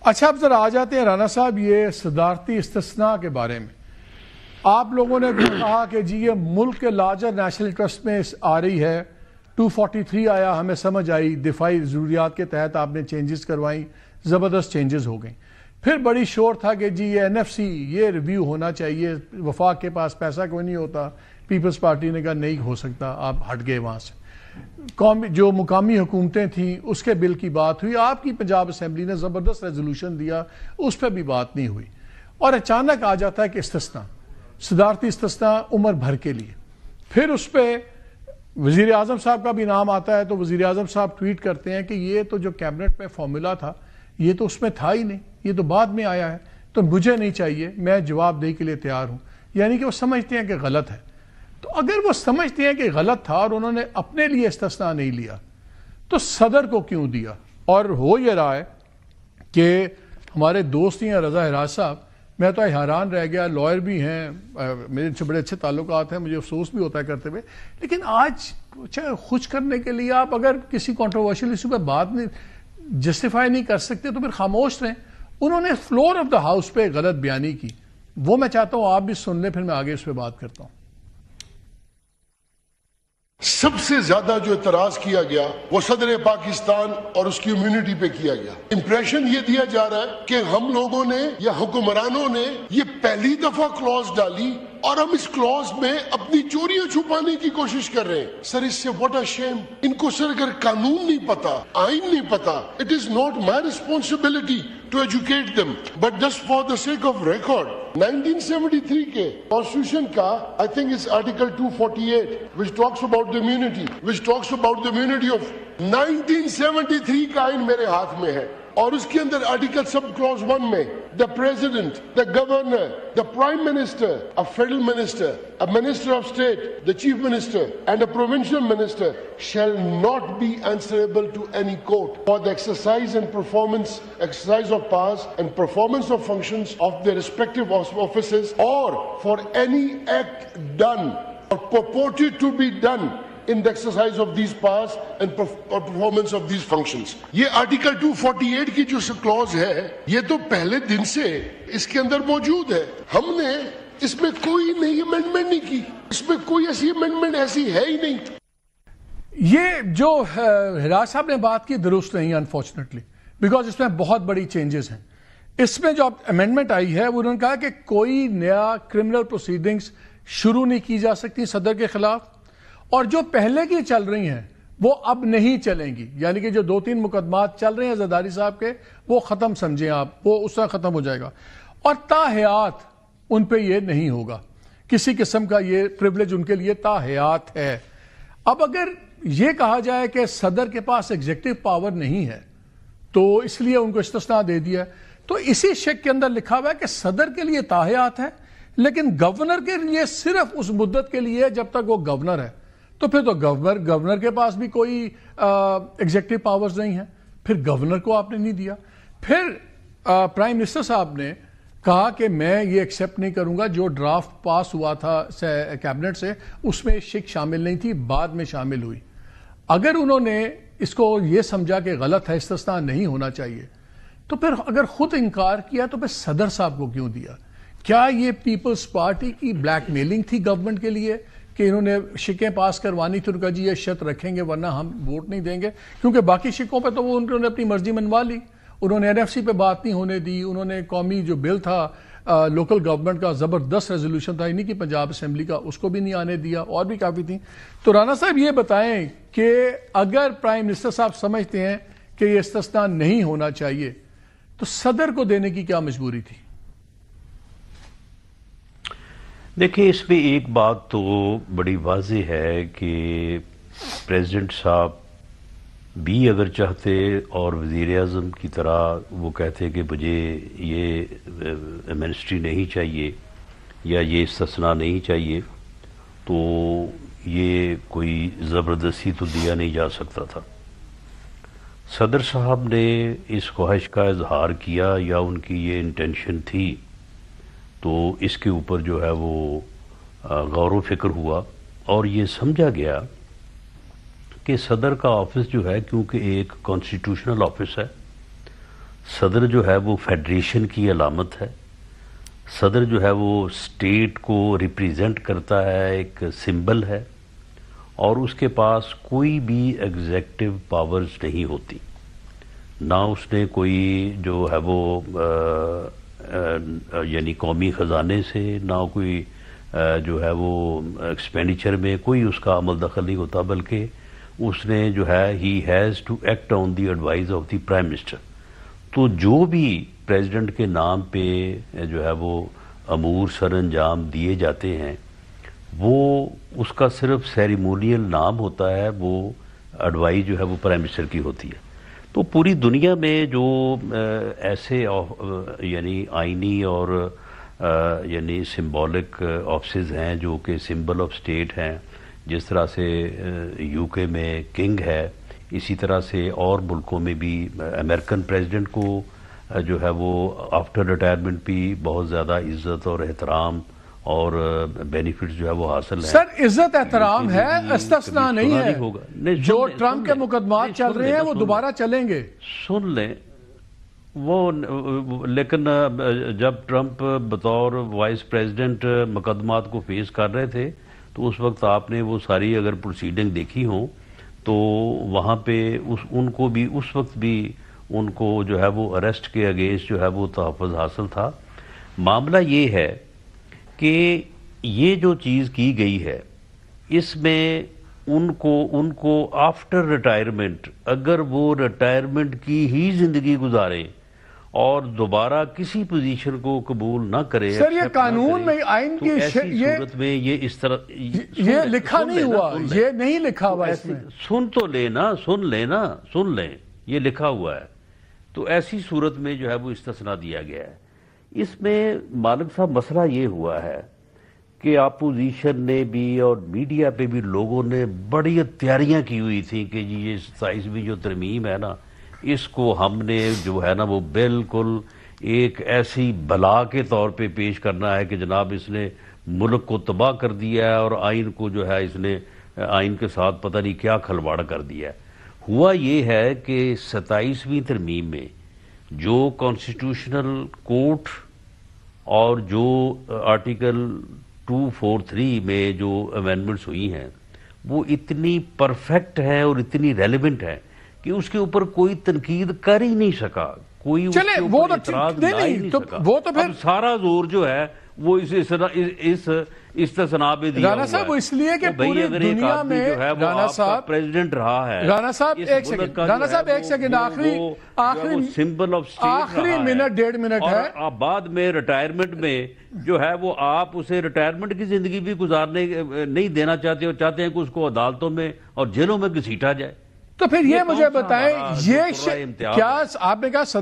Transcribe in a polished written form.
اچھا اب ذرا آ جاتے ہیں رانا صاحب یہ صدارتی استثناء کے بارے میں. آپ لوگوں نے کہا کہ جی یہ ملک کے لارجر نیشنل انٹرسٹ میں آ رہی ہے. 243 آیا, ہمیں سمجھ آئی, دفاعی ضروریات کے تحت آپ نے چینجز کروائیں, زبردست چینجز ہو گئیں. پھر بڑی شور تھا کہ جی یہ NFC یہ ریویو ہونا چاہیے, وفاق کے پاس پیسہ کوئی نہیں ہوتا. پیپلز پارٹی نے کہا نہیں ہو سکتا, آپ ہٹ گئے وہاں سے. جو مقامی حکومتیں تھیں اس کے بل کی بات ہوئی, آپ کی پنجاب اسمبلی نے زبردست ریزولوشن دیا, اس پہ بھی بات نہیں ہوئی. اور اچانک آ جاتا ہے کہ استثناء, صدارتی استثناء عمر بھر کے لیے. پھر اس پہ وزیر اعظم صاحب کا بھی نام آتا ہے, تو وزیر اعظم صاحب ٹویٹ کرتے ہیں کہ یہ تو جو کیبنٹ میں فارمولا تھا یہ تو اس میں تھا ہی نہیں, یہ تو بعد میں آیا ہے, تو مجھے نہیں چاہیے, میں جواب دہی کے لیے تیار ہوں. یعنی کہ وہ سمجھتے ہیں کہ غلط ہے. تو اگر وہ سمجھتے ہیں کہ غلط تھا اور انہوں نے اپنے لیے استثناء نہیں لیا تو صدر کو کیوں دیا؟ اور ہو یہ رہا ہے کہ ہمارے دوست ہیں رضا ہراج صاحب, میں تو حیران رہ گیا, لائر بھی ہیں, میرے سے بڑے اچھے تعلقات ہیں, مجھے افسوس بھی ہوتا ہے کرتے ہوئے, لیکن آج چاہے خوش کرنے کے لیے آپ اگر کسی کنٹروورشل ایشو پہ بات نہیں جسٹیفائی نہیں کر سکتے تو پھر خاموش رہیں. انہوں نے فلور آف دا ہاؤس پہ غلط بیانی کی, وہ میں چاہتا ہوں آپ بھی سن لیں, پھر میں آگے اس پہ بات کرتا ہوں. سب سے زیادہ جو اعتراض کیا گیا وہ صدر پاکستان اور اس کی امیونٹی پہ کیا گیا. امپریشن یہ دیا جا رہا ہے کہ ہم لوگوں نے یا حکمرانوں نے یہ پہلی دفعہ کلوز ڈالی اور ہم اس کلوز میں اپنی چوریاں چھپانے کی کوشش کر رہے ہیں. سر اس سے واٹ اے شیم. ان کو سر اگر قانون نہیں پتا, آئین نہیں پتا, it is not my responsibility to educate them, but just for the sake of record 1973 کے کانسٹیٹیوشن کا I think it's Article 248 which talks about the immunity, which talks about the immunity of 1973 کا آئین میرے ہاتھ میں ہے, اور اس کے اندر آرٹیکل سب کلوز 1 میں the president, the governor, the prime minister, a federal minister, a minister of state, the chief minister and a provincial minister shall not be answerable to any court for the exercise of powers and performance of functions of their respective offices or for any act done or purported to be done in the exercise of these powers and performance of these functions. یہ article 248 کی جو close ہے یہ تو پہلے دن سے اس کے اندر موجود ہے. ہم نے اس میں کوئی نئی امینڈمنٹ نہیں کی, اس میں کوئی ایسی امینڈمنٹ ایسی ہے ہی نہیں. یہ جو ہراج صاحب نے بات کی درست نہیں انفارچونیٹلی, بیکاز اس میں بہت بڑی چینجز ہیں. اس میں جو امینڈمنٹ آئی ہے وہ انہوں نے کہا کہ کوئی نیا کرمنل پروسیڈنگز شروع نہیں کی جا سکتی صدر کے خلاف, اور جو پہلے کی چل رہی ہیں وہ اب نہیں چلیں گی. یعنی کہ جو 2-3 مقدمات چل رہے ہیں زرداری صاحب کے وہ ختم سمجھیں آپ, وہ اس طرح ختم ہو جائے گا, اور تاحیات ان پہ یہ نہیں ہوگا, کسی قسم کا یہ پریولیج ان کے لیے تاحیات ہے. اب اگر یہ کہا جائے کہ صدر کے پاس ایگزیکٹو پاور نہیں ہے تو اس لیے ان کو استثناء دے دیا, تو اسی شک کے اندر لکھا ہوا ہے کہ صدر کے لیے تاحیات ہے لیکن گورنر کے لیے صرف اس مدت کے لیے جب تک وہ گورنر ہے. تو پھر تو گورنر کے پاس بھی کوئی ایگزیکٹو پاورز نہیں ہیں, پھر گورنر کو آپ نے نہیں دیا. پھر پرائم منسٹر صاحب نے کہا کہ میں یہ ایکسیپٹ نہیں کروں گا, جو ڈرافٹ پاس ہوا تھا کیبنٹ سے اس میں شک شامل نہیں تھی, بعد میں شامل ہوئی. اگر انہوں نے اس کو یہ سمجھا کہ غلط ہے, استثناء نہیں ہونا چاہیے, تو پھر اگر خود انکار کیا تو پھر صدر صاحب کو کیوں دیا؟ کیا یہ پیپلز پارٹی کی بلیک میلنگ تھی گورنمنٹ کے لیے کہ انہوں نے شکیں پاس کروانی تھی, ان کا جی یہ شرط رکھیں گے ورنہ ہم ووٹ نہیں دیں گے؟ کیونکہ باقی شکوں پہ تو وہ انہوں نے اپنی مرضی منوا لی. انہوں نے NFC پہ بات نہیں ہونے دی, انہوں نے قومی جو بل تھا لوکل گورنمنٹ کا زبردست ریزولوشن تھا انہی کی پنجاب اسمبلی کا, اس کو بھی نہیں آنے دیا, اور بھی کافی تھیں. تو رانا صاحب یہ بتائیں کہ اگر پرائم منسٹر صاحب سمجھتے ہیں کہ یہ استثناء نہیں ہونا چاہیے تو صدر کو دینے کی کیا مجبوری تھی؟ دیکھیں اس میں ایک بات تو بڑی واضح ہے کہ پریزیڈنٹ صاحب بھی اگر چاہتے اور وزیر اعظم کی طرح وہ کہتے کہ مجھے یہ امنسٹری نہیں چاہیے یا یہ استثناء نہیں چاہیے, تو یہ کوئی زبردستی تو دیا نہیں جا سکتا تھا. صدر صاحب نے اس خواہش کا اظہار کیا یا ان کی یہ انٹینشن تھی, تو اس کے اوپر جو ہے وہ غور و فکر ہوا اور یہ سمجھا گیا کہ صدر کا آفس جو ہے کیونکہ ایک کانسٹیٹیوشنل آفس ہے صدر جو ہے وہ فیڈریشن کی علامت ہے. صدر جو ہے وہ اسٹیٹ کو ریپریزنٹ کرتا ہے, ایک سمبل ہے, اور اس کے پاس کوئی بھی ایگزیکٹو پاورز نہیں ہوتی. نہ اس نے کوئی جو ہے وہ یعنی قومی خزانے سے, نہ کوئی جو ہے وہ ایکسپینڈیچر میں کوئی اس کا عمل دخل نہیں ہوتا, بلکہ اس نے جو ہے he has to act on the advice of the prime minister. تو جو بھی پریزیڈنٹ کے نام پہ جو ہے وہ امور سر انجام دیے جاتے ہیں, وہ اس کا صرف سیریمونیل نام ہوتا ہے, وہ ایڈوائز جو ہے وہ پرائم منسٹر کی ہوتی ہے. تو پوری دنیا میں جو ایسے یعنی آئینی اور یعنی سمبولک آفسز ہیں جو کہ سمبل آف اسٹیٹ ہیں, جس طرح سے یو کے میں کنگ ہے, اسی طرح سے اور ملکوں میں بھی امریکن پریزیڈنٹ کو جو ہے وہ آفٹر ریٹائرمنٹ بھی بہت زیادہ عزت اور احترام اور بینیفٹس جو ہے وہ حاصل ہیں. سر عزت احترام ہے, استثناء نہیں ہے. جو ٹرمپ کے مقدمات چل رہے ہیں وہ دوبارہ چلیں گے. سن لیں وہ, لیکن جب ٹرمپ بطور وائس پریزیڈنٹ مقدمات کو فیس کر رہے تھے تو اس وقت آپ نے وہ ساری اگر پروسیڈنگ دیکھی ہوں تو وہاں پہ ان کو بھی اس وقت بھی ان کو جو ہے وہ اریسٹ کے اگینسٹ جو ہے وہ تحفظ حاصل تھا. معاملہ یہ ہے کہ یہ جو چیز کی گئی ہے اس میں ان کو آفٹر ریٹائرمنٹ, اگر وہ ریٹائرمنٹ کی ہی زندگی گزارے اور دوبارہ کسی پوزیشن کو قبول نہ کرے, سر یہ قانون میں آئین کی صورت میں یہ اس طرح یہ لکھا نہیں ہوا, یہ نہیں لکھا ہوا اس میں. سن تو لینا, سن لیں, یہ لکھا ہوا ہے. تو ایسی صورت میں جو ہے وہ استثناء دیا گیا ہے. اس میں مالک صاحب مسئلہ یہ ہوا ہے کہ اپوزیشن نے بھی اور میڈیا پہ بھی لوگوں نے بڑی تیاریاں کی ہوئی تھیں کہ جی یہ 27ویں جو ترمیم ہے نا, اس کو ہم نے جو ہے نا وہ بالکل ایک ایسی بلا کے طور پہ پیش کرنا ہے کہ جناب اس نے ملک کو تباہ کر دیا ہے اور آئین کو جو ہے اس نے آئین کے ساتھ پتہ نہیں کیا کھلواڑ کر دیا ہے. ہوا یہ ہے کہ 27ویں ترمیم میں جو کانسٹیٹیوشنل کورٹ اور جو آرٹیکل 243 میں جو امینڈمنٹس ہوئی ہیں وہ اتنی پرفیکٹ ہیں اور اتنی ریلیونٹ ہیں کہ اس کے اوپر کوئی تنقید کر ہی نہیں سکا, کوئی اس کے اوپر اعتراض لا ہی نہیں سکا. اب سارا زور جو ہے وہ اس استثناء پہ دیا رانا صاحب, وہ اس لیے کہ پوری دنیا میں رانا صاحب پریزیڈنٹ رہا ہے. رانا صاحب ایک سیکنڈ, رانا صاحب ایک سیکنڈ, سمبل آف آخری منٹ 1.5 منٹ ہے. اور بعد میں ریٹائرمنٹ میں جو ہے وہ آپ اسے ریٹائرمنٹ کی زندگی بھی گزارنے نہیں دینا چاہتے, اور چاہتے ہیں کہ اس کو عدالتوں میں اور جیلوں میں گھسیٹا جائے. تو پھر یہ مجھے بتائیں, یہ کیا آپ نے کہا صدر